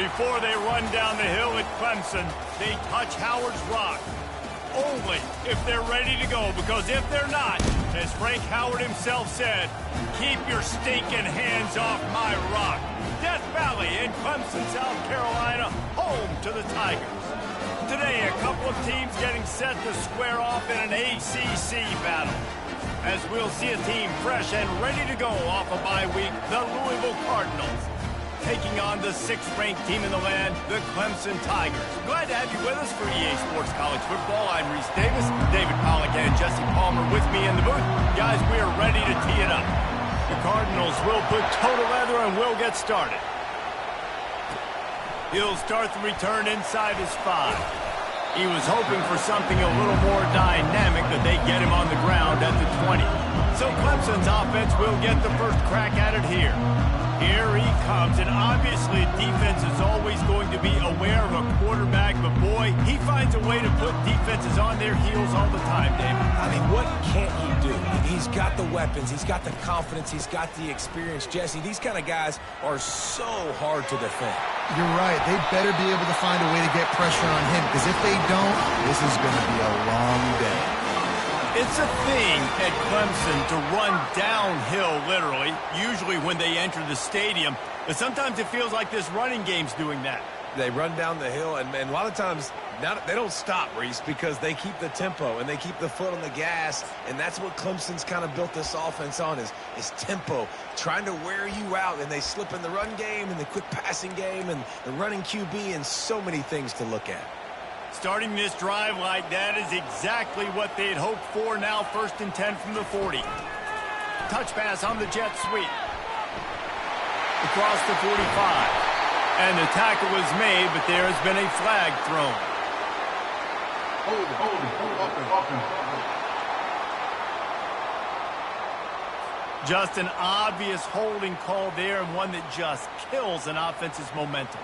Before they run down the hill at Clemson, they touch Howard's rock. Only if they're ready to go, because if they're not, as Frank Howard himself said, keep your stinking hands off my rock. Death Valley in Clemson, South Carolina, home to the Tigers. Today, a couple of teams getting set to square off in an ACC battle. As we'll see a team fresh and ready to go off a bye week, the Louisville Cardinals, taking on the 6th-ranked team in the land, the Clemson Tigers. Glad to have you with us for EA Sports College Football. I'm Reese Davis, David Pollack, and Jesse Palmer with me in the booth. Guys, we are ready to tee it up. The Cardinals will put total leather and will get started. He'll start the return inside his 5. He was hoping for something a little more dynamic, that they get him on the ground at the 20. So Clemson's offense will get the first crack at it here. Here he comes, and obviously defense is always going to be aware of a quarterback, but boy, he finds a way to put defenses on their heels all the time, David. I mean, what can't he do? He's got the weapons, he's got the confidence, he's got the experience. Jesse, these kind of guys are so hard to defend. You're right. They better be able to find a way to get pressure on him, because if they don't, this is going to be a long day. It's a thing at Clemson to run downhill, literally, usually when they enter the stadium. But sometimes it feels like this running game's doing that. They run down the hill, and a lot of times they don't stop, Reese, because they keep the tempo and they keep the foot on the gas, and that's what Clemson's kind of built this offense on is tempo, trying to wear you out, and they slip in the run game and the quick passing game and the running QB and so many things to look at. Starting this drive like that is exactly what they'd hoped for. Now 1st and 10 from the 40. Touch pass on the jet sweep. Across the 45. And the tackle was made, but there has been a flag thrown. Just an obvious holding call there, and one that just kills an offense's momentum.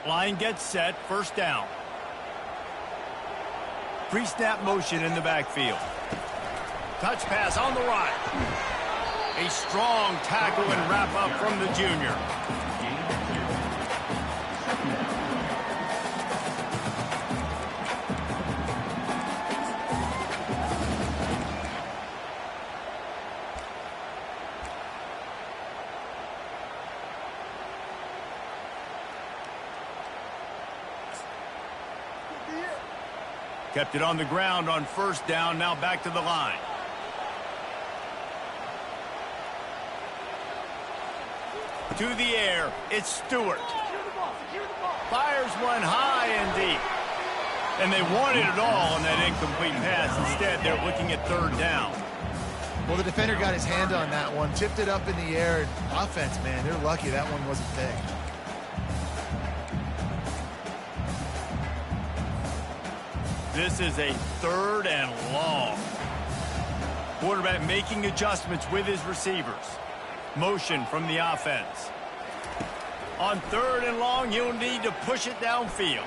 Line gets set, 1st down. Pre-snap motion in the backfield. Touch pass on the right. A strong tackle and wrap up from the junior. Kept it on the ground on 1st down, now back to the line. To the air, it's Stewart. Fires one high and deep. And they wanted it all on that incomplete pass. Instead, they're looking at 3rd down. Well, the defender got his hand on that one, tipped it up in the air. Offense, man, they're lucky that one wasn't picked. This is a 3rd and long. Quarterback making adjustments with his receivers. Motion from the offense. On 3rd and long, he'll need to push it downfield.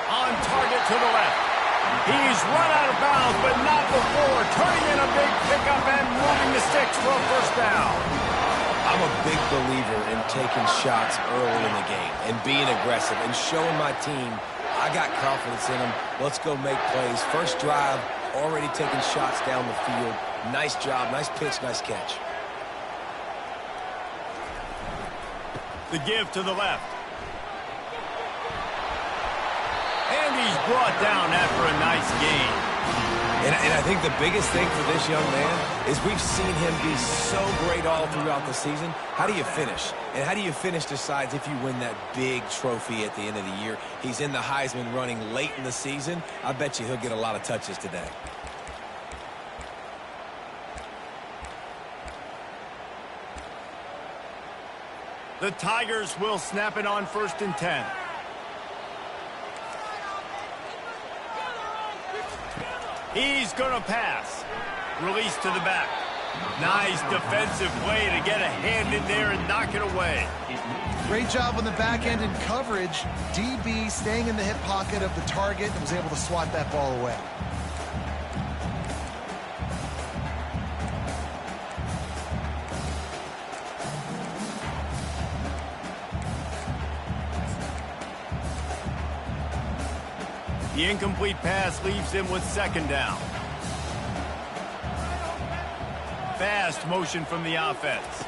On target to the left. He's run out of bounds, but not before. Turning in a big pickup and moving the sticks for a 1st down. I'm a big believer in taking shots early in the game and being aggressive and showing my team I got confidence in them. Let's go make plays. 1st drive, already taking shots down the field. Nice job, nice pitch, nice catch. The give to the left. And he's brought down after a nice gain. And I think the biggest thing for this young man is we've seen him be so great all throughout the season. How do you finish? And how do you finish decides if you win that big trophy at the end of the year. He's in the Heisman running late in the season. I bet you he'll get a lot of touches today. The Tigers will snap it on 1st and 10. He's going to pass. Release to the back. Nice defensive play to get a hand in there and knock it away. Great job on the back end in coverage. DB staying in the hip pocket of the target and was able to swat that ball away. The incomplete pass leaves him with second down. Fast motion from the offense.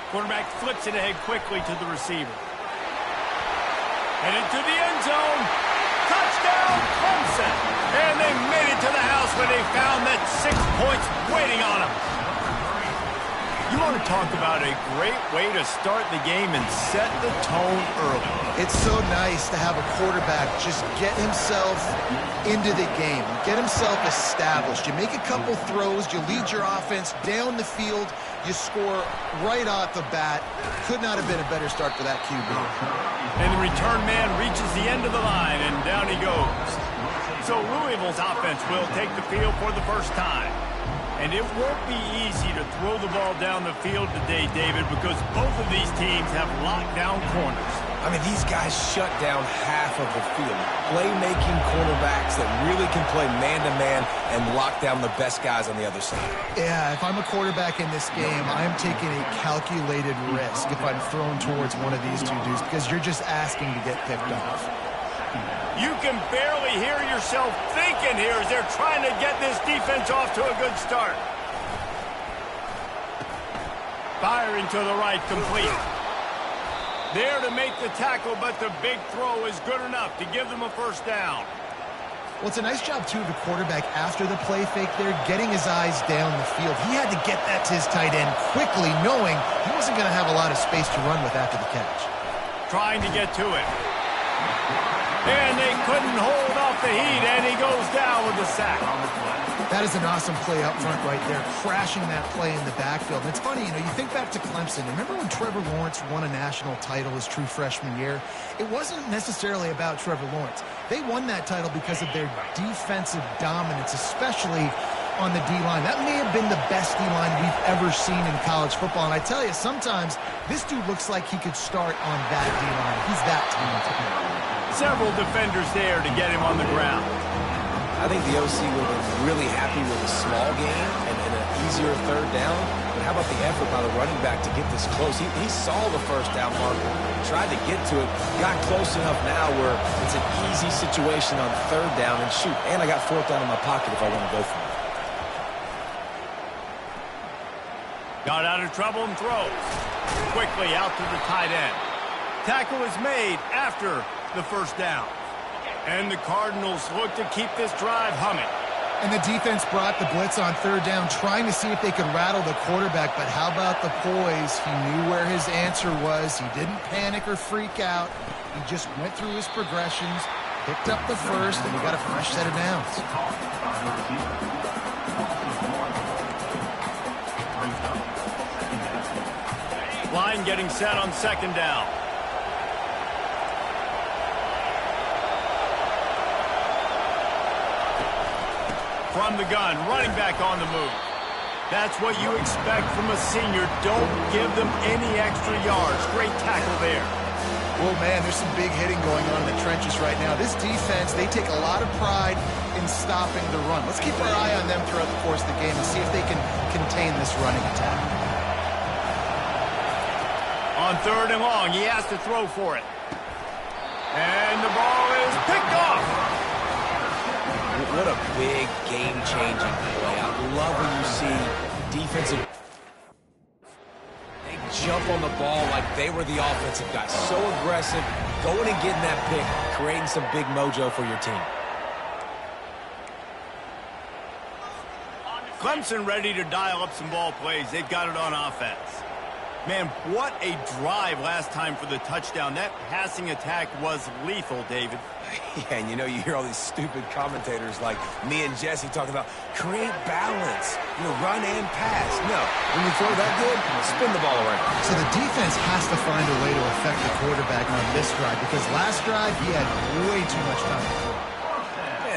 Quarterback flips it ahead quickly to the receiver. And into the end zone. Touchdown, Clemson! And they made it to the house where they found that 6 points waiting on them. You want to talk about a great way to start the game and set the tone early. It's so nice to have a quarterback just get himself into the game, get himself established. You make a couple throws, you lead your offense down the field, you score right off the bat. Could not have been a better start for that QB. And the return man reaches the end of the line, and down he goes. So Louisville's offense will take the field for the first time. And it won't be easy to throw the ball down the field today, David, because both of these teams have lockdown corners. I mean, these guys shut down half of the field. Playmaking cornerbacks that really can play man-to-man and lock down the best guys on the other side. Yeah, if I'm a quarterback in this game, I'm taking a calculated risk if I'm thrown towards one of these two dudes because you're just asking to get picked off. You can barely hear yourself thinking here as they're trying to get this defense off to a good start. Firing to the right, complete. There to make the tackle, but the big throw is good enough to give them a first down. Well, it's a nice job, too, of the quarterback after the play fake there, getting his eyes down the field. He had to get that to his tight end quickly, knowing he wasn't going to have a lot of space to run with after the catch. Trying to get to it. And they couldn't hold off the heat, and he goes down with a sack. That is an awesome play up front right there, crashing that play in the backfield. And it's funny, you think back to Clemson. Remember when Trevor Lawrence won a national title his true freshman year? It wasn't necessarily about Trevor Lawrence. They won that title because of their defensive dominance, especially on the D-line. That may have been the best D-line we've ever seen in college football. And I tell you, sometimes this dude looks like he could start on that D-line. He's that talented. Several defenders there to get him on the ground. I think the OC would have been really happy with a small game and an easier third down. But how about the effort by the running back to get this close? He saw the first down marker, tried to get to it, got close enough now where it's an easy situation on third down. And shoot, and I got fourth down in my pocket if I want to go for it. Got out of trouble and throws. Quickly out to the tight end. Tackle is made after the first down. And the Cardinals look to keep this drive humming. And the defense brought the blitz on third down, trying to see if they could rattle the quarterback. But how about the poise? He knew where his answer was. He didn't panic or freak out. He just went through his progressions, picked up the first, and he got a fresh set of downs. Line getting set on second down. From the gun, running back on the move. That's what you expect from a senior. Don't give them any extra yards. Great tackle there. Well, man, there's some big hitting going on in the trenches right now. This defense, they take a lot of pride in stopping the run. Let's keep our eye on them throughout the course of the game and see if they can contain this running attack. On third and long, he has to throw for it. And the ball is picked off. What a big game-changing play. I love when you see defensive. They jump on the ball like they were the offensive guys. So aggressive, going and getting that pick, creating some big mojo for your team. Clemson ready to dial up some ball plays. They've got it on offense. Man, what a drive last time for the touchdown. That passing attack was lethal, David. Yeah, and you hear all these stupid commentators like me and Jesse talking about create balance, run and pass. No, when you throw that good, spin the ball around. So the defense has to find a way to affect the quarterback on this drive because last drive he had way too much time to throw.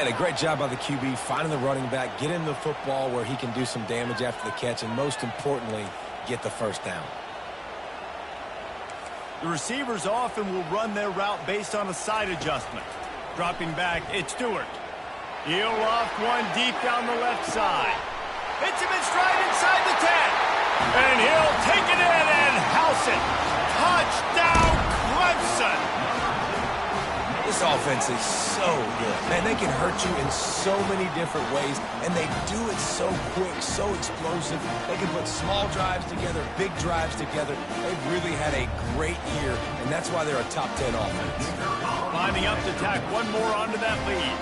And a great job by the QB finding the running back, getting the football where he can do some damage after the catch, and most importantly, get the first down. The receivers often will run their route based on a side adjustment. Dropping back, it's Stewart. He'll loft one deep down the left side. Hits him in stride inside the 10. And he'll take it in and house it. Touchdown, Clemson. This defense is so good. Man, they can hurt you in so many different ways, and they do it so quick, so explosive. They can put small drives together, big drives together. They've really had a great year, and that's why they're a top 10 offense. Lining up to tack one more onto that lead.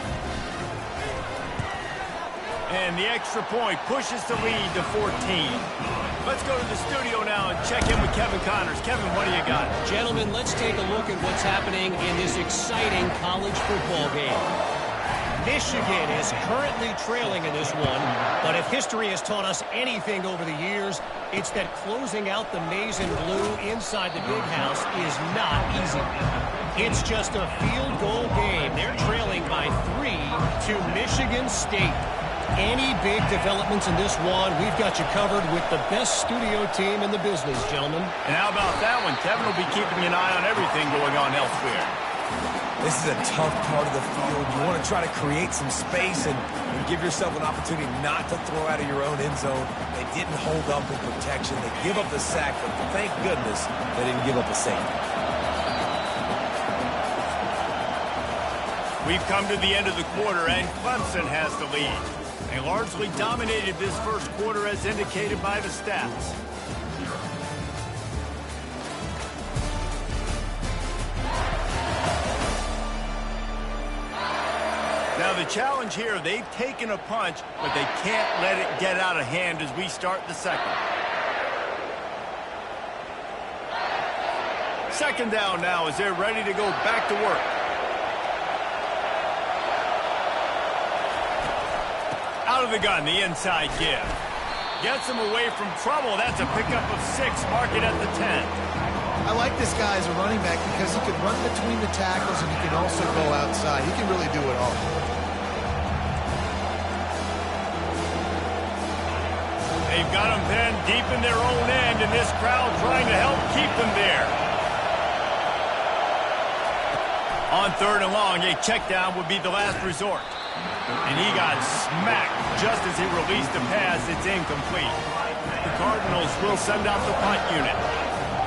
And the extra point pushes the lead to 14. Let's go to the studio now and check in with Kevin Connors. Kevin, what do you got? Gentlemen, let's take a look at what's happening in this exciting college football game. Michigan is currently trailing in this one, but if history has taught us anything over the years, it's that closing out the maize and blue inside the big house is not easy. It's just a field goal game. They're trailing by 3 to Michigan State. Any big developments in this one, we've got you covered with the best studio team in the business, gentlemen. And how about that one? Kevin will be keeping an eye on everything going on elsewhere. This is a tough part of the field. You want to try to create some space and give yourself an opportunity not to throw out of your own end zone. They didn't hold up in protection. They give up the sack, but thank goodness they didn't give up a safety. We've come to the end of the quarter, and Clemson has the lead. They largely dominated this first quarter as indicated by the stats. Now the challenge here, they've taken a punch, but they can't let it get out of hand as we start the second. Second down now as they're ready to go back to work. Out of the gun, the inside give. Gets him away from trouble. That's a pickup of 6. Mark it at the 10. I like this guy as a running back because he can run between the tackles and he can also go outside. He can really do it all. They've got him then deep in their own end, and this crowd trying to help keep them there. On 3rd and long, a check down would be the last resort. And he got smacked just as he released the pass. It's incomplete. The Cardinals will send out the punt unit.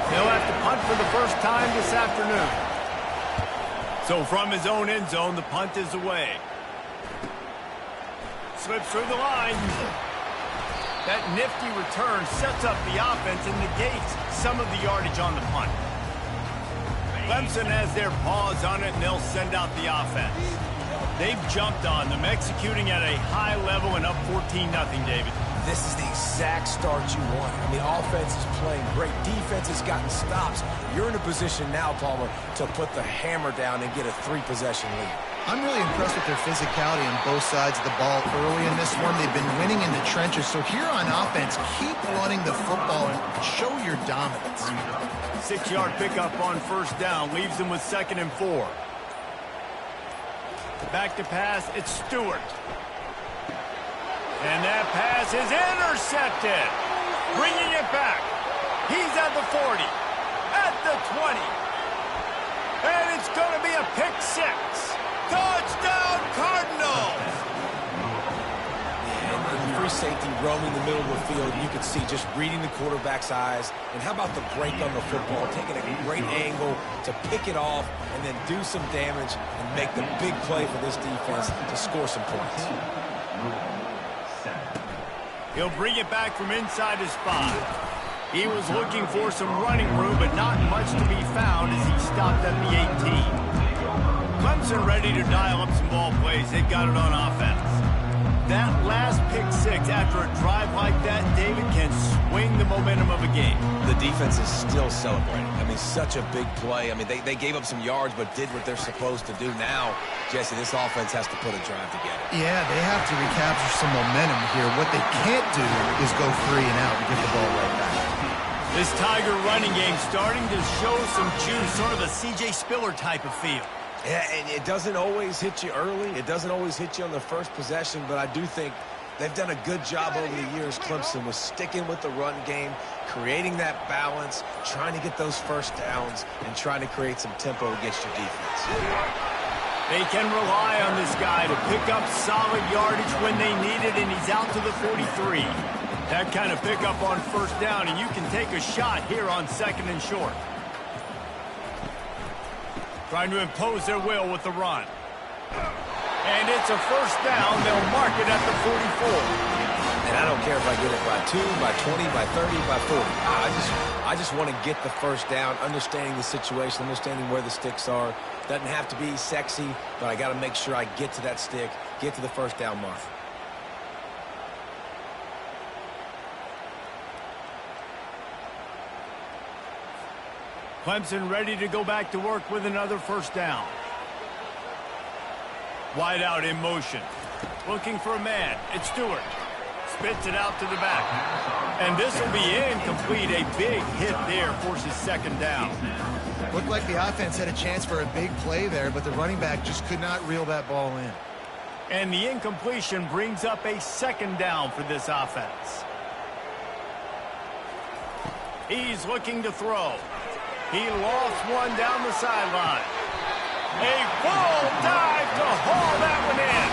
They'll have to punt for the first time this afternoon. So from his own end zone, the punt is away. Slips through the line. That nifty return sets up the offense and negates some of the yardage on the punt. Clemson has their paws on it, and they'll send out the offense. They've jumped on them, executing at a high level and up 14-0, David. This is the exact start you want. I mean, offense is playing great. Defense has gotten stops. You're in a position now, Palmer, to put the hammer down and get a 3-possession lead. I'm really impressed with their physicality on both sides of the ball early in this one. They've been winning in the trenches. So here on offense, keep running the football and show your dominance. 6-yard pickup on first down leaves them with 2nd and 4. Back to pass, it's Stewart. And that pass is intercepted. Bringing it back. He's at the 40, at the 20. And it's going to be a pick 6. Touchdown, Cardinals! And the free safety roaming the middle of the field, you can see just reading the quarterback's eyes. And how about the break on the football, taking a great angle to pick it off and then do some damage and make the big play for this defense to score some points. He'll bring it back from inside his spot. He was looking for some running room, but not much to be found as he stopped at the 18. Clemson ready to dial up some ball plays. They've got it on offense. That last pick 6 after a drive like that, David, can swing the momentum of a game. The defense is still celebrating. I mean, such a big play. I mean, they gave up some yards but did what they're supposed to do. Now, Jesse, this offense has to put a drive together. Yeah, they have to recapture some momentum here. What they can't do is go 3 and out and get the ball right back. This Tiger running game starting to show some juice, sort of a C.J. Spiller type of feel. Yeah, and it doesn't always hit you early. It doesn't always hit you on the first possession, but I do think they've done a good job over the years, Clemson, with sticking with the run game, creating that balance, trying to get those first downs, and trying to create some tempo against your defense. They can rely on this guy to pick up solid yardage when they need it, and he's out to the 43. That kind of pickup on first down, and you can take a shot here on 2nd and short. trying to impose their will with the run. And it's a first down. They'll mark it at the 44. And I don't care if I get it by 2, by 20, by 30, by 40. I just want to get the first down, understanding the situation, understanding where the sticks are. Doesn't have to be sexy, but I got to make sure I get to that stick, get to the first down mark. Clemson ready to go back to work with another first down. Wide out in motion. Looking for a man. It's Stewart. Spits it out to the back. And this will be incomplete. A big hit there forces second down. Looked like the offense had a chance for a big play there, but the running back just could not reel that ball in. And the incompletion brings up a second down for this offense. He's looking to throw. He lost one down the sideline. A full dive to haul that one in.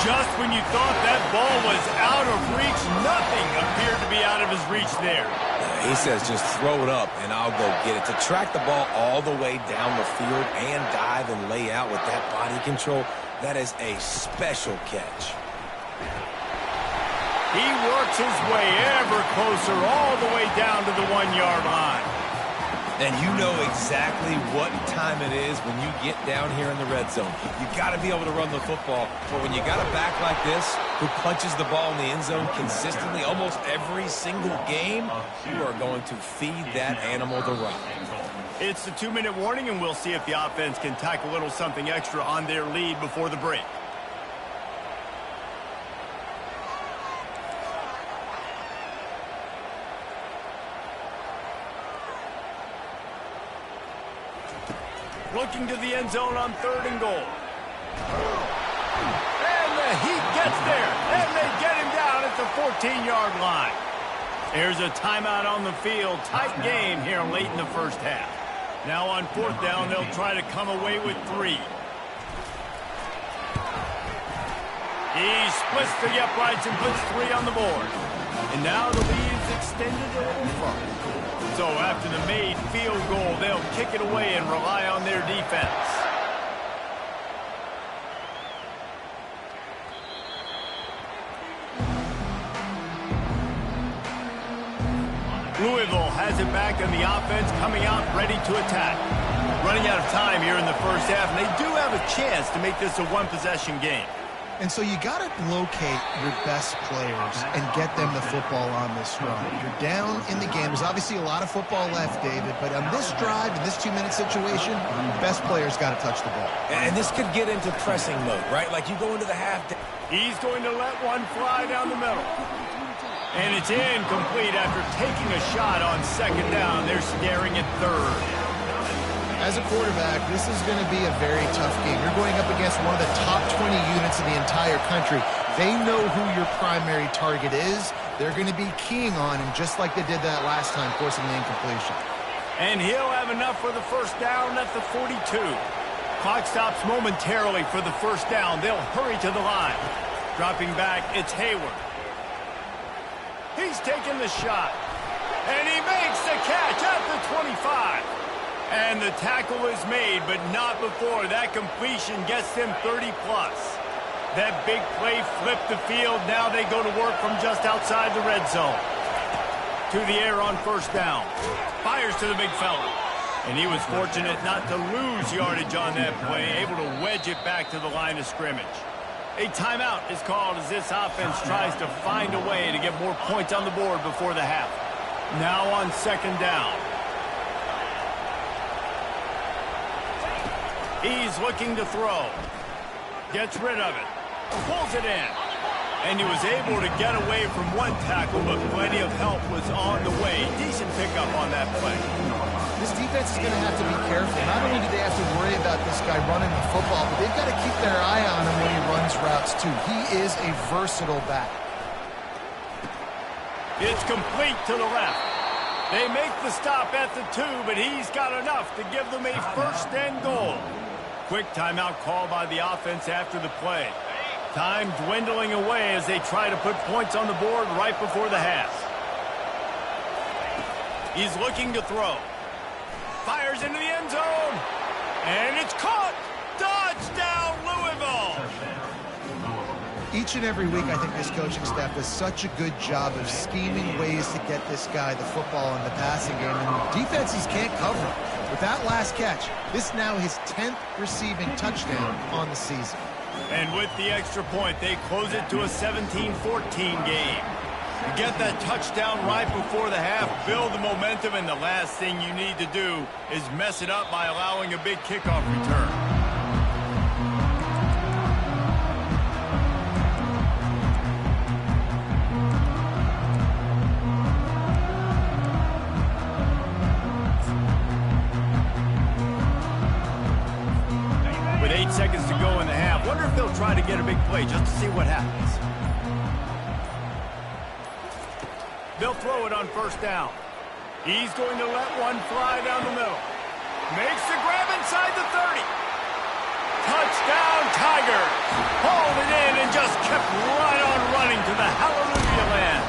Just when you thought that ball was out of reach, nothing appeared to be out of his reach there. He says just throw it up and I'll go get it. To track the ball all the way down the field and dive and lay out with that body control, that is a special catch. He works his way ever closer all the way down to the 1-yard line. And you know exactly what time it is when you get down here in the red zone. You got to be able to run the football. But when you got a back like this who punches the ball in the end zone consistently almost every single game, you are going to feed that animal the rock. It's the 2-minute warning, and we'll see if the offense can tack a little something extra on their lead before the break. Looking to the end zone on 3rd and goal. And the heat gets there. And they get him down at the 14-yard line. There's a timeout on the field. Tight game here late in the first half. Now on 4th down, they'll try to come away with 3. He splits the uprights and puts 3 on the board. And now the lead's extended a little further. So after the made field goal, they'll kick it away and rely on their defense. Louisville has it back in the offense, coming out ready to attack. Running out of time here in the first half, and they do have a chance to make this a one-possession game. And so you got to locate your best players and get them the football on this run. You're down in the game. There's obviously a lot of football left, David, but on this drive, in this 2-minute situation, best players got to touch the ball. And this could get into pressing mode, right? Like you go into the half. He's going to let one fly down the middle. And it's incomplete after taking a shot on 2nd down. They're staring at 3rd. As a quarterback, this is going to be a very tough game. You're going up against one of the top 20 units in the entire country. They know who your primary target is. They're going to be keying on him just like they did that last time, forcing the incompletion. And he'll have enough for the first down at the 42. Clock stops momentarily for the first down. They'll hurry to the line. Dropping back, it's Hayward. He's taking the shot. And he makes the catch at the 25. And the tackle is made, but not before that completion gets them 30-plus. That big play flipped the field. Now they go to work from just outside the red zone. To the air on first down. Fires to the big fella. And he was fortunate not to lose yardage on that play, able to wedge it back to the line of scrimmage. A timeout is called as this offense tries to find a way to get more points on the board before the half. Now on 2nd down. He's looking to throw. Gets rid of it. Pulls it in. And he was able to get away from one tackle, but plenty of help was on the way. Decent pickup on that play. This defense is going to have to be careful. Not only do they have to worry about this guy running the football, but they've got to keep their eye on him when he runs routes, too. He is a versatile back. It's complete to the left. They make the stop at the 2, but he's got enough to give them a 1st and goal. Quick timeout call by the offense after the play. Time dwindling away as they try to put points on the board right before the half. He's looking to throw. Fires into the end zone. And it's caught. Touchdown, Louisville. Each and every week, I think this coaching staff does such a good job of scheming ways to get this guy the football in the passing game, and defenses can't cover him. With that last catch, this now his 10th receiving touchdown on the season. And with the extra point, they close it to a 17-14 game. You get that touchdown right before the half, build the momentum, and the last thing you need to do is mess it up by allowing a big kickoff return. With 8 seconds to go in the half, wonder if they'll try to get a big play just to see what happens. They'll throw it on first down. He's going to let one fly down the middle. Makes the grab inside the 30. Touchdown, Tigers. Hauled it in and just kept right on running to the hallelujah land.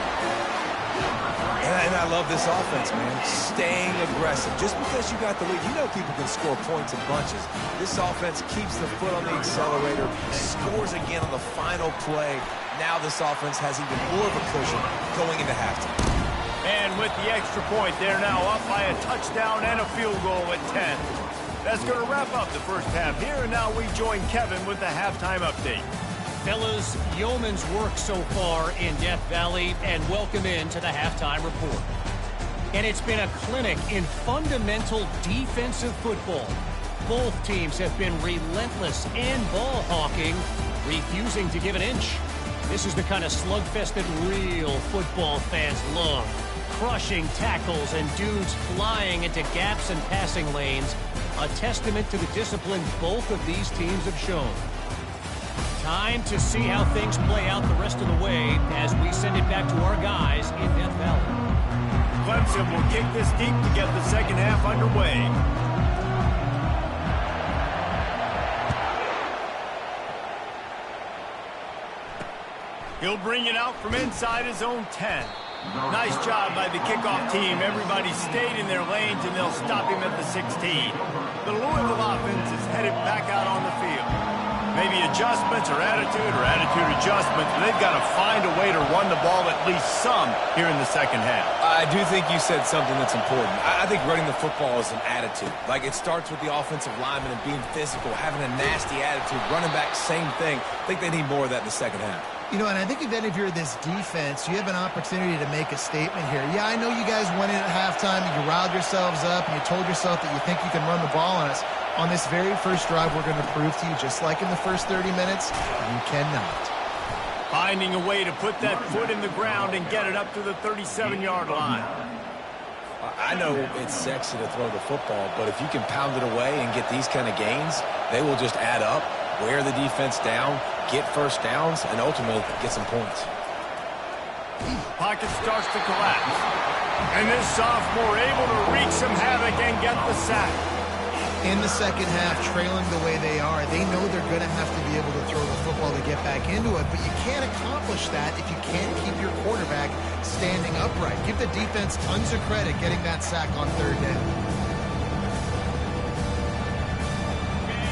And I love this offense, man. Staying aggressive. Just because you got the lead, you know people can score points in bunches. This offense keeps the foot on the accelerator, scores again on the final play. Now this offense has even more of a cushion going into halftime. And with the extra point, they're now up by a touchdown and a field goal at 10. That's going to wrap up the first half here, and now we join Kevin with the halftime update. Fellas, yeoman's work so far in Death Valley, and welcome into the halftime report. And it's been a clinic in fundamental defensive football. Both teams have been relentless and ball hawking, refusing to give an inch. This is the kind of slugfest that real football fans love. Crushing tackles and dudes flying into gaps and passing lanes. A testament to the discipline both of these teams have shown. Time to see how things play out the rest of the way as we send it back to our guys in Death Valley. Clemson will kick this deep to get the second half underway. He'll bring it out from inside his own 10. Nice job by the kickoff team. Everybody stayed in their lanes, and they'll stop him at the 16. The Louisville offense is headed back out on the field. Maybe adjustments or attitude adjustments. They've got to find a way to run the ball at least some here in the second half. I do think you said something that's important. I think running the football is an attitude. Like, it starts with the offensive lineman and being physical, having a nasty attitude. Running back, same thing. I think they need more of that in the second half. You know, and I think if you're this defense, you have an opportunity to make a statement here. Yeah, I know you guys went in at halftime and you riled yourselves up and you told yourself that you think you can run the ball on us. On this very first drive, we're going to prove to you, just like in the first 30 minutes, you cannot. Finding a way to put that foot in the ground and get it up to the 37-yard line. I know it's sexy to throw the football, but if you can pound it away and get these kind of gains, they will just add up, wear the defense down, get first downs, and ultimately get some points. Pocket starts to collapse. And this sophomore able to wreak some havoc and get the sack. In the second half, trailing the way they are, they know they're going to have to be able to throw the football to get back into it, but you can't accomplish that if you can't keep your quarterback standing upright. Give the defense tons of credit getting that sack on third down.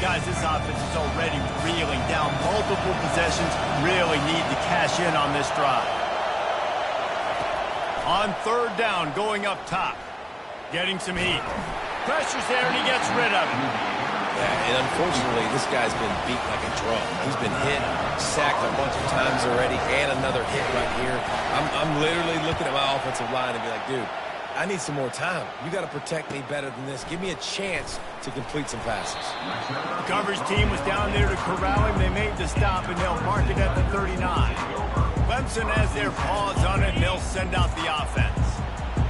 Guys, this offense is already reeling down multiple possessions. Really need to cash in on this drive. On third down, going up top. Getting some heat. Pressure's there, and he gets rid of it. Yeah, and unfortunately, this guy's been beat like a drum. He's been hit, sacked a bunch of times already, and another hit right here. I'm literally looking at my offensive line and be like, dude, I need some more time. You got to protect me better than this. Give me a chance to complete some passes. The coverage team was down there to corral him. They made the stop, and they'll mark it at the 39. Clemson has their paws on it, and they'll send out the offense.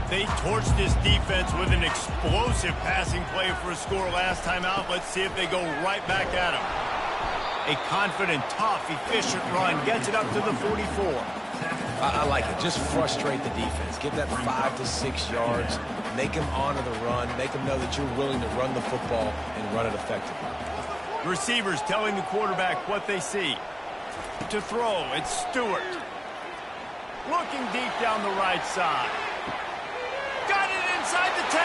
They torched this defense with an explosive passing play for a score last time out. Let's see if they go right back at him. A confident, tough, efficient run gets it up to the 44. I like it. Just frustrate the defense. Give that 5 to 6 yards. Make them honor the run. Make them know that you're willing to run the football and run it effectively. Receivers telling the quarterback what they see. To throw, it's Stewart. Looking deep down the right side. Got it inside the 10.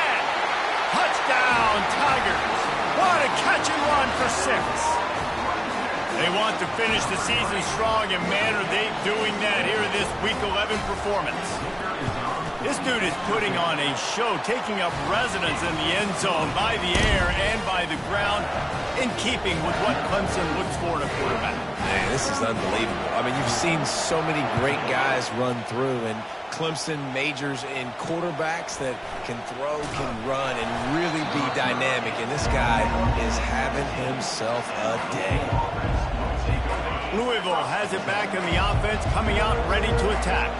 Touchdown, Tigers. What a catch and run for 6. They want to finish the season strong, and man, are they doing that here in this Week 11 performance. This dude is putting on a show, taking up residence in the end zone by the air and by the ground, in keeping with what Clemson looks for in a quarterback. Man, this is unbelievable. I mean, you've seen so many great guys run through, and Clemson majors in quarterbacks that can throw, can run, and really be dynamic. And this guy is having himself a day. Louisville has it back in the offense, coming out ready to attack.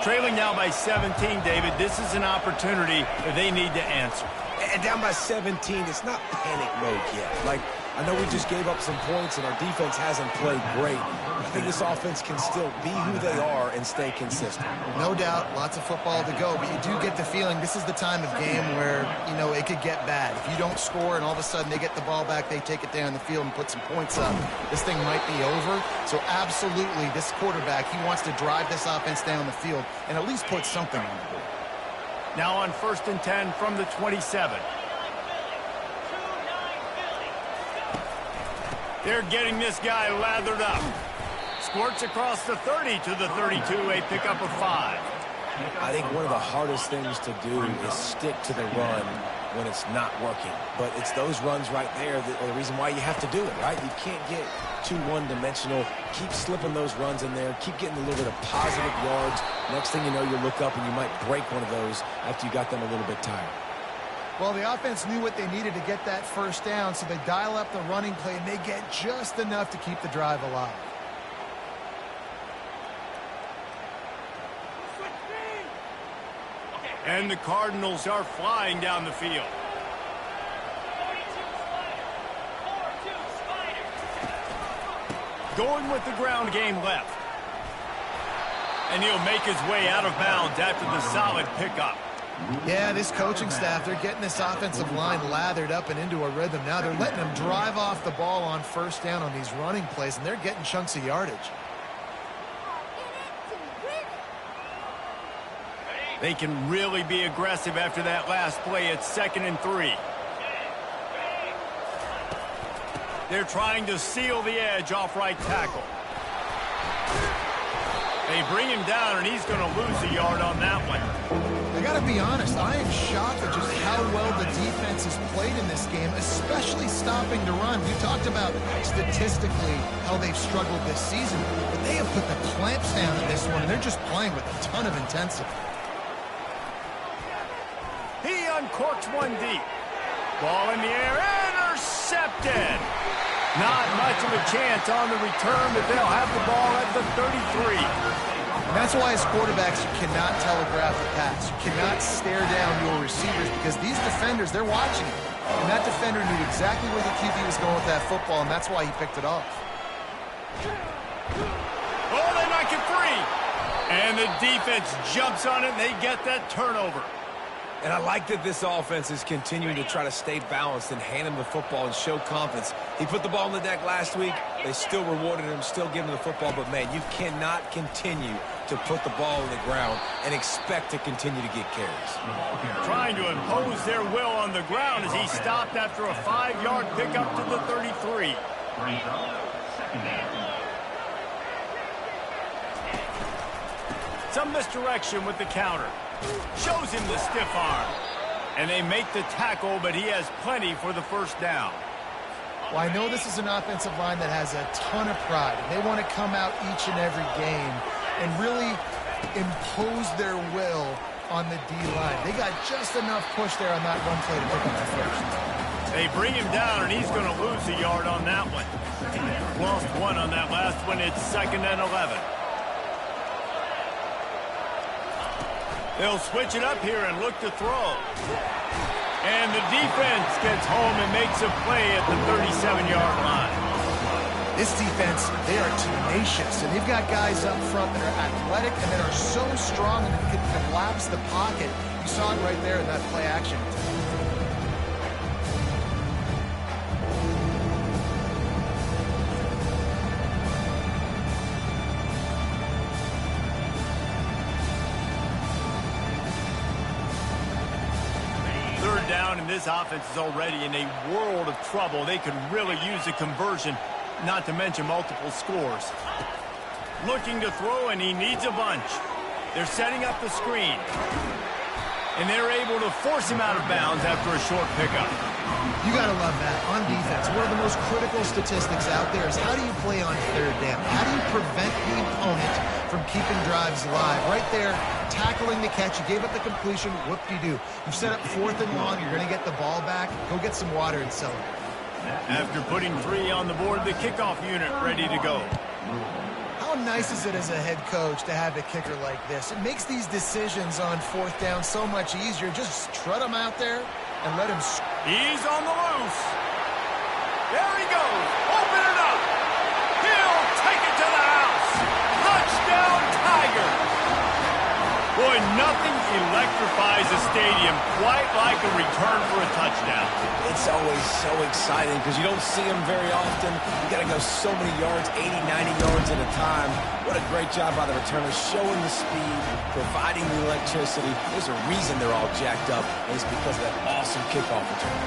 Trailing now by 17, David. This is an opportunity that they need to answer. And down by 17, it's not panic mode yet. Like, I know we just gave up some points and our defense hasn't played great. I think this offense can still be who they are and stay consistent. No doubt, lots of football to go, but you do get the feeling this is the time of game where, you know, it could get bad. If you don't score and all of a sudden they get the ball back, they take it down the field and put some points up, this thing might be over. So absolutely, this quarterback, he wants to drive this offense down the field and at least put something on the board. Now on 1st and 10 from the 27. They're getting this guy lathered up. Squirts across the 30 to the 32, a pickup of 5. I think one of the hardest things to do is stick to the run when it's not working. But it's those runs right there that are the reason why you have to do it, right? You can't get too one-dimensional. Keep slipping those runs in there. Keep getting a little bit of positive yards. Next thing you know, you look up and you might break one of those after you got them a little bit tired. Well, the offense knew what they needed to get that first down, so they dial up the running play, and they get just enough to keep the drive alive. And the Cardinals are flying down the field. Going with the ground game left. And he'll make his way out of bounds after the solid pickup. Yeah, this coaching staff, they're getting this offensive line lathered up and into a rhythm. Now they're letting them drive off the ball on first down on these running plays, and they're getting chunks of yardage. They can really be aggressive after that last play. It's 2nd and 3. They're trying to seal the edge off right tackle. They bring him down, and he's going to lose a yard on that one. I got to be honest, I am shocked at just how well the defense has played in this game, especially stopping the run. We talked about statistically how they've struggled this season, but they have put the clamps down in this one, and they're just playing with a ton of intensity. He uncorks one deep. Ball in the air, intercepted. Not much of a chance on the return, but they'll have the ball at the 33. And that's why as quarterbacks, you cannot telegraph the pass. You cannot stare down your receivers because these defenders, they're watching you. And that defender knew exactly where the QB was going with that football, and that's why he picked it off. Oh, they knock it free. And the defense jumps on it, and they get that turnover. And I like that this offense is continuing to try to stay balanced and hand him the football and show confidence. He put the ball on the deck last week. They still rewarded him, still giving him the football. But, man, you cannot continue to put the ball on the ground and expect to continue to get carries. Trying to impose their will on the ground as he stopped after a 5-yard pickup to the 33. Some misdirection with the counter. Shows him the stiff arm. And they make the tackle, but he has plenty for the first down. Well, I know this is an offensive line that has a ton of pride. They want to come out each and every game and really impose their will on the D-line. They got just enough push there on that run play to pick up the first. They bring him down, and he's going to lose a yard on that one. Lost one on that last one. It's 2nd and 11. They'll switch it up here and look to throw. And the defense gets home and makes a play at the 37-yard line. This defense, they are tenacious, and they've got guys up front that are athletic and that are so strong and can collapse the pocket. You saw it right there in that play action. this offense is already in a world of trouble. They could really use a conversion, not to mention multiple scores. Looking to throw, and he needs a bunch. They're setting up the screen. And they're able to force him out of bounds after a short pickup. You got to love that. On defense, one of the most critical statistics out there is how do you play on third down? How do you prevent the opponent from keeping drives alive? Right there, tackling the catch. You gave up the completion. Whoop-de-doo. You've set up 4th and long. You're going to get the ball back. Go get some water and celebrate. After putting 3 on the board, the kickoff unit ready to go. How nice is it as a head coach to have a kicker like this? It makes these decisions on 4th down so much easier. Just trot him out there and let him... He's on the loose. There he goes. Open it up. He'll take it to the house. Touchdown, Tiger. Boy, nothing electrifies a stadium quite like a return for a touchdown. It's always so exciting because you don't see them very often. You got to go so many yards, 80, 90 yards at a time. What a great job by the returners, showing the speed, providing the electricity. There's a reason they're all jacked up, and it's because of that awesome kickoff return.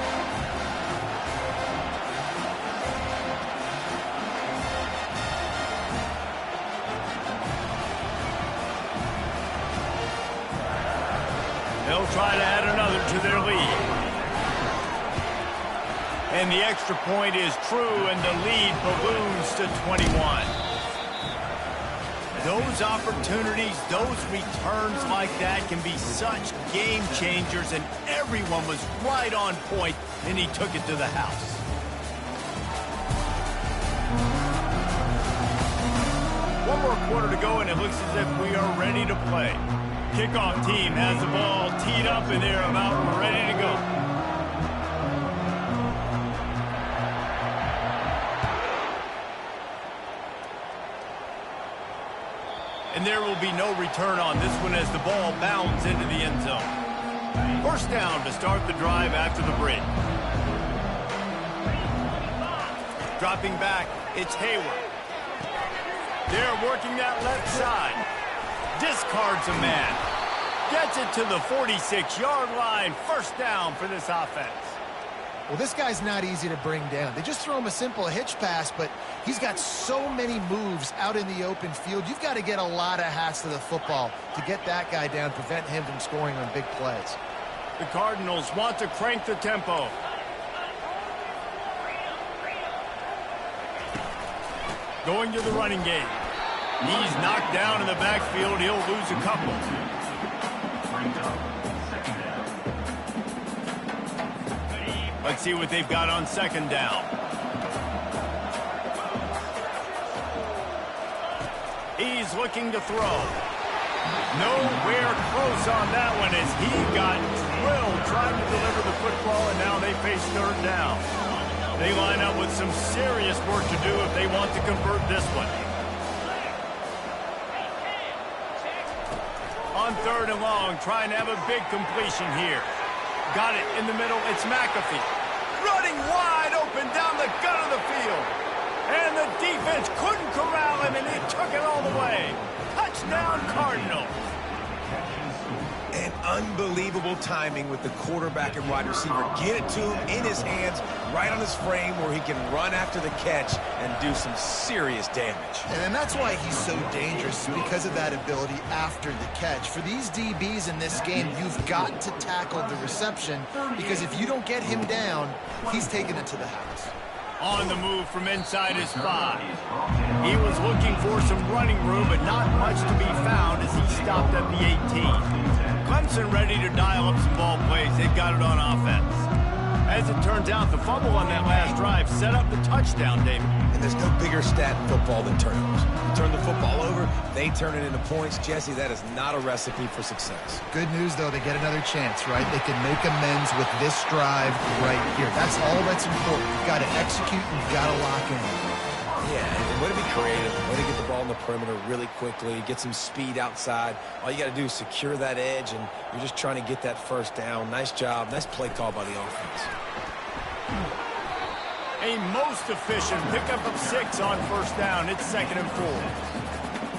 They'll try to add another to their lead. And the extra point is true, and the lead balloons to 21. Those opportunities, those returns like that can be such game changers, and everyone was right on point, and he took it to the house. One more quarter to go, and it looks as if we are ready to play. Kickoff team has the ball teed up, and they're about ready to go. And there will be no return on this one as the ball bounds into the end zone. First down to start the drive after the break. Dropping back, it's Hayward. They're working that left side. Discards a man. Gets it to the 46-yard line. First down for this offense. Well, this guy's not easy to bring down. They just throw him a simple hitch pass, but he's got so many moves out in the open field. You've got to get a lot of hats to the football to get that guy down, prevent him from scoring on big plays. The Cardinals want to crank the tempo. Going to the running game. He's knocked down in the backfield. He'll lose a couple. Let's see what they've got on second down. He's looking to throw. Nowhere close on that one as he got drilled trying to deliver the football, and now they face third down. They line up with some serious work to do if they want to convert this one. On third and long, trying to have a big completion here. Got it in the middle. It's McAfee. Running wide open down the gut of the field. And the defense couldn't corral him, and he took it all the way. Touchdown, Cardinals. And unbelievable timing with the quarterback and wide receiver. Get it to him in his hands, right on his frame where he can run after the catch and do some serious damage. And that's why he's so dangerous, because of that ability after the catch. For these DBs in this game, you've got to tackle the reception, because if you don't get him down, he's taking it to the house. On the move from inside his 5. He was looking for some running room, but not much to be found as he stopped at the 18. Clemson ready to dial up some ball plays. They've got it on offense. As it turns out, the fumble on that last drive set up the touchdown, David. And there's no bigger stat in football than turnovers. You turn the football over, they turn it into points. Jesse, that is not a recipe for success. Good news, though, they get another chance, right? They can make amends with this drive right here. That's all that's important. You've got to execute, and you've got to lock in. Yeah, and way to be creative, way to get the ball in the perimeter really quickly, get some speed outside. All you got to do is secure that edge, and you're just trying to get that first down. Nice job. Nice play call by the offense. A most efficient pickup of 6 on first down. It's 2nd and 4.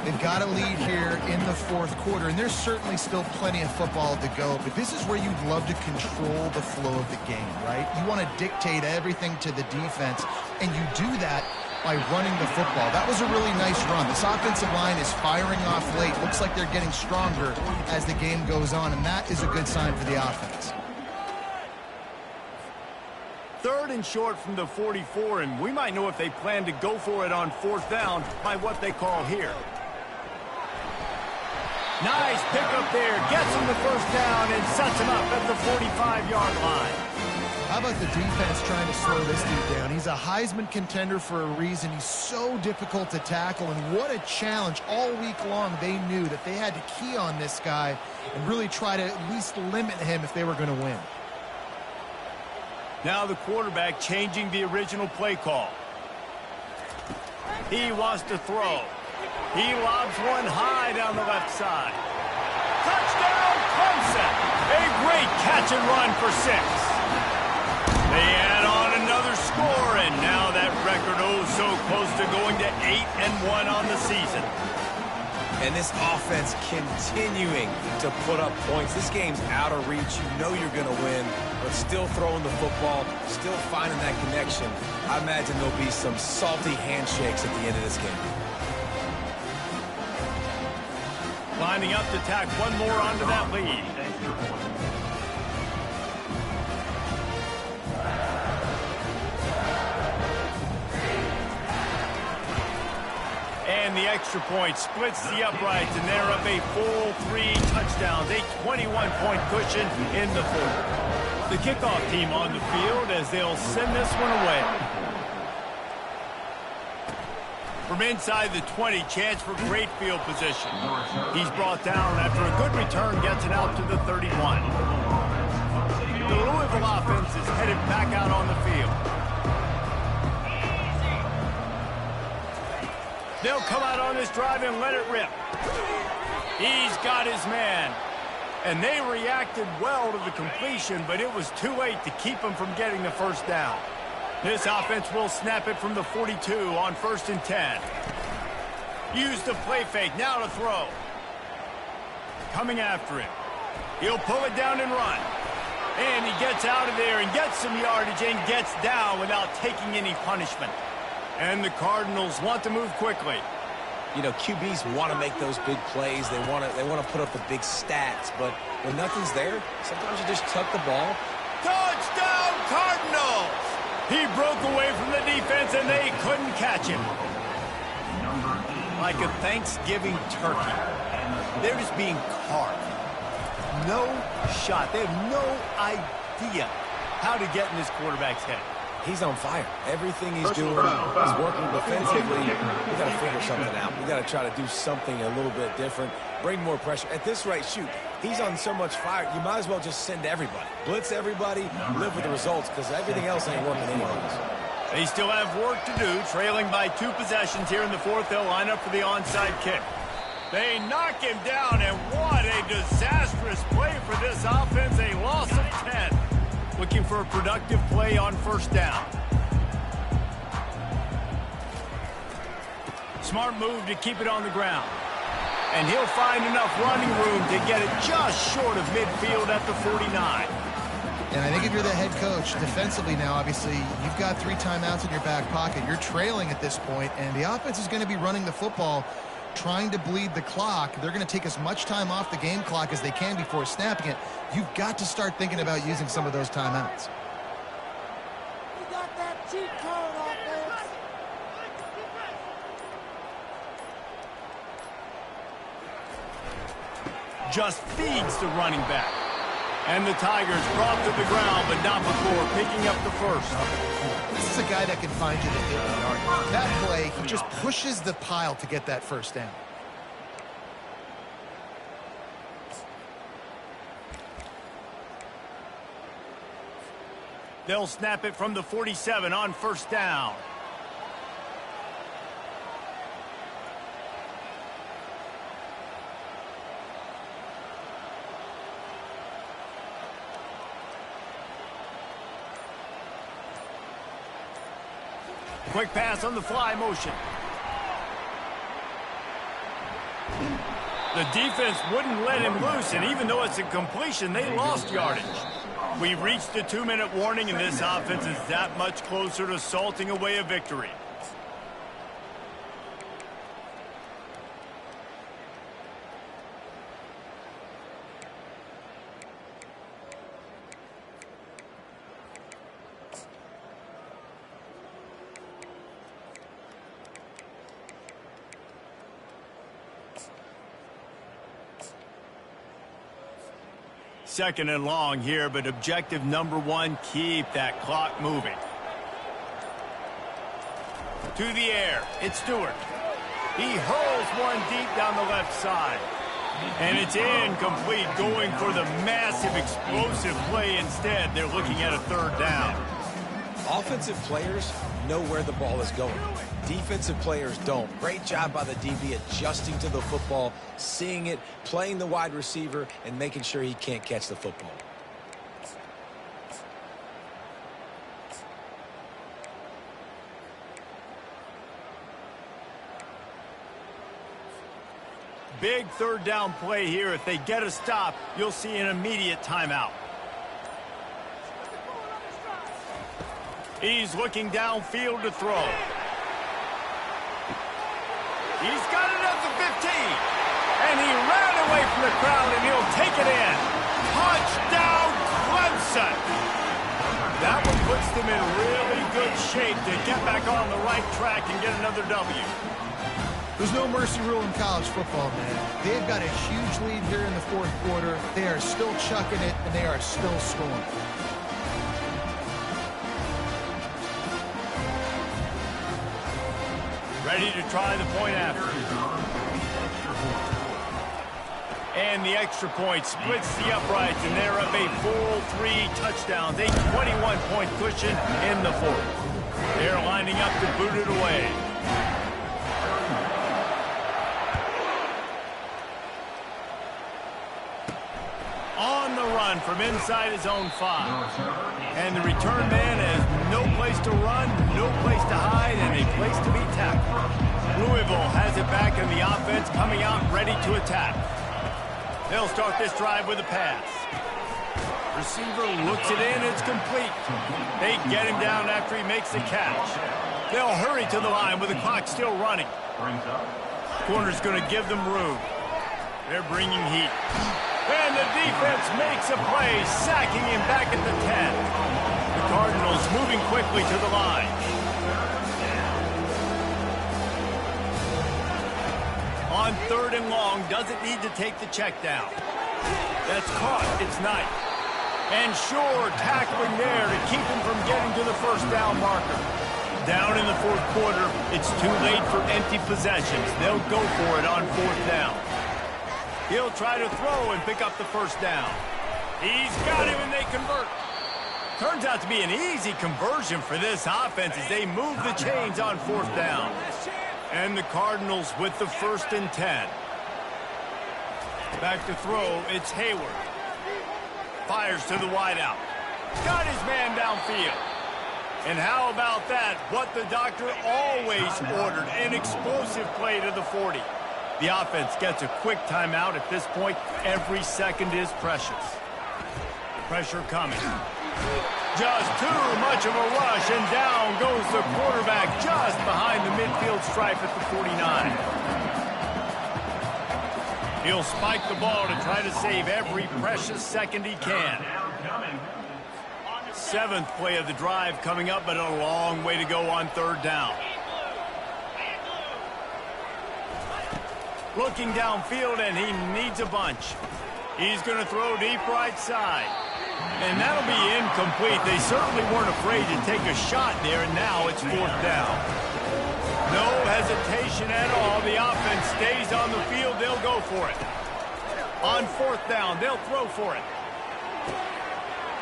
They've got a lead here in the fourth quarter, and there's certainly still plenty of football to go, but this is where you'd love to control the flow of the game, right? You want to dictate everything to the defense, and you do that by running the football. That was a really nice run. This offensive line is firing off late. Looks like they're getting stronger as the game goes on, and that is a good sign for the offense. 3rd and short from the 44, and we might know if they plan to go for it on 4th down by what they call here. Nice pickup there. Gets him the first down and sets him up at the 45-yard line. How about the defense trying to slow this dude down? He's a Heisman contender for a reason. He's so difficult to tackle, and what a challenge. All week long, they knew that they had to key on this guy and really try to at least limit him if they were going to win. Now the quarterback changing the original play call. He wants to throw. He lobs one high down the left side. Touchdown, Clemson! A great catch and run for 6. They add on another score, and now that record so close to going to 8-1 on the season. And this offense continuing to put up points. This game's out of reach. You know you're going to win, but still throwing the football, still finding that connection. I imagine there'll be some salty handshakes at the end of this game. Lining up to tack one more onto that lead. And the extra point splits the uprights, and they're up a full 3 touchdowns, a 21-point cushion in the fourth. The kickoff team on the field as they'll send this one away. From inside the 20, chance for great field position. He's brought down after a good return, gets it out to the 31. The Louisville offense is headed back out on the field. They'll come out on this drive and let it rip. He's got his man. And they reacted well to the completion, but it was too late to keep him from getting the first down. This offense will snap it from the 42 on 1st and 10. Use the play fake, now to throw. Coming after him. He'll pull it down and run. And he gets out of there and gets some yardage and gets down without taking any punishment. And the Cardinals want to move quickly. You know, QBs want to make those big plays. They want to put up the big stats, but when nothing's there, sometimes you just tuck the ball. Touchdown, Cardinals! He broke away from the defense, and they couldn't catch him. Like a Thanksgiving turkey. They're just being carved. No shot. They have no idea how to get in this quarterback's head. He's on fire. Everything he's doing is working defensively. We got to figure something out. We got to try to do something a little bit different, bring more pressure. At this rate, shoot, he's on so much fire, you might as well just send everybody. Blitz everybody, live with the results, because everything else ain't working anyways. They still have work to do, trailing by 2 possessions here in the fourth. They'll line up for the onside kick. They knock him down, and what a disastrous play for this offense. A loss of 10. Looking for a productive play on 1st down. Smart move to keep it on the ground. And he'll find enough running room to get it just short of midfield at the 49. And I think if you're the head coach, defensively now, obviously, you've got 3 timeouts in your back pocket. You're trailing at this point, and the offense is going to be running the football, trying to bleed the clock. They're going to take as much time off the game clock as they can before snapping it. You've got to start thinking about using some of those timeouts. You got that cheat code, offense. Just feeds the running back. And the Tigers brought to the ground, but not before picking up the first. This is a guy that can find you the 50-yard. That play, he just pushes the pile to get that first down. They'll snap it from the 47 on 1st down. Quick pass on the fly motion. The defense wouldn't let him loose, and even though it's a completion, they lost yardage. We've reached the 2-minute warning, and this offense is that much closer to salting away a victory. Second and long here, but objective number one, keep that clock moving. To the air, it's Stewart. He hurls one deep down the left side. And it's incomplete, going for the massive explosive play instead. They're looking at a third down. Offensive players know where the ball is going. Defensive players don't. Great job by the DB adjusting to the football, seeing it, playing the wide receiver, and making sure he can't catch the football. Big third down play here. If they get a stop, you'll see an immediate timeout. He's looking downfield to throw. He's got it at the 15. And he ran away from the crowd, and he'll take it in. Touchdown, Clemson. That one puts them in really good shape to get back on the right track and get another W. There's no mercy rule in college football, man. They've got a huge lead here in the fourth quarter. They are still chucking it, and they are still scoring. Ready to try the point after. And the extra point splits the uprights, and they're up a full 3 touchdowns, a 21-point cushion in the fourth. They're lining up to boot it away. On the run from inside his own 5. And the return man has no place to run, no place to hide, and a place to be tackled. Louisville has it back in the offense, coming out ready to attack. They'll start this drive with a pass. Receiver looks it in, it's complete. They get him down after he makes the catch. They'll hurry to the line with the clock still running. Corner's going to give them room. They're bringing heat. And the defense makes a play, sacking him back at the 10. The Cardinals moving quickly to the line. On third and long, doesn't need to take the check down. That's caught, it's Knight. And Shore tackling there to keep him from getting to the first down marker. Down in the fourth quarter, it's too late for empty possessions. They'll go for it on fourth down. He'll try to throw and pick up the first down. He's got him, and they convert. Turns out to be an easy conversion for this offense as they move the chains on fourth down. And the Cardinals with the 1st and 10. Back to throw, it's Hayward. Fires to the wideout. Got his man downfield. And how about that? What the doctor always ordered, an explosive play to the 40. The offense gets a quick timeout. At this point, every second is precious. Pressure coming. Just too much of a rush, and down goes the quarterback just behind the midfield stripe at the 49. He'll spike the ball to try to save every precious second he can. 7th play of the drive coming up, but a long way to go on third down. Looking downfield, and he needs a bunch. He's going to throw deep right side. And that'll be incomplete. They certainly weren't afraid to take a shot there, and now it's fourth down. No hesitation at all. The offense stays on the field. They'll go for it. On fourth down, they'll throw for it.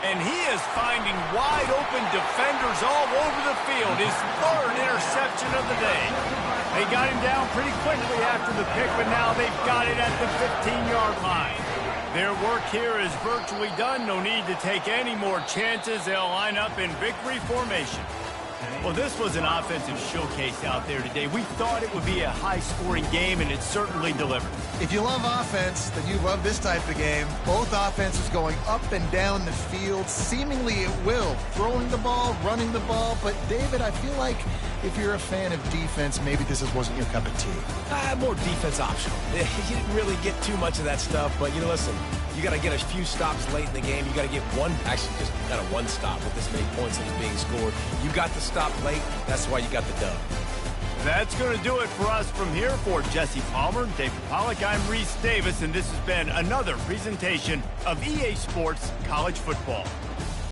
And he is finding wide-open defenders all over the field. His 3rd interception of the day. They got him down pretty quickly after the pick, but now they've got it at the 15-yard line. Their work here is virtually done. No need to take any more chances. They'll line up in victory formation. Well, this was an offensive showcase out there today. We thought it would be a high-scoring game, and it certainly delivered. If you love offense, then you love this type of game. Both offenses going up and down the field, seemingly at will. Throwing the ball, running the ball. But, David, I feel like if you're a fan of defense, maybe this wasn't your cup of tea. More defense optional. You didn't really get too much of that stuff, but, listen, you got to get a few stops late in the game. You got to get actually just kind of one stop with this many points that was being scored. You got the stop late. That's why you got the dub. That's going to do it for us from here. For Jesse Palmer, David Pollack, I'm Reese Davis, and this has been another presentation of EA Sports College Football.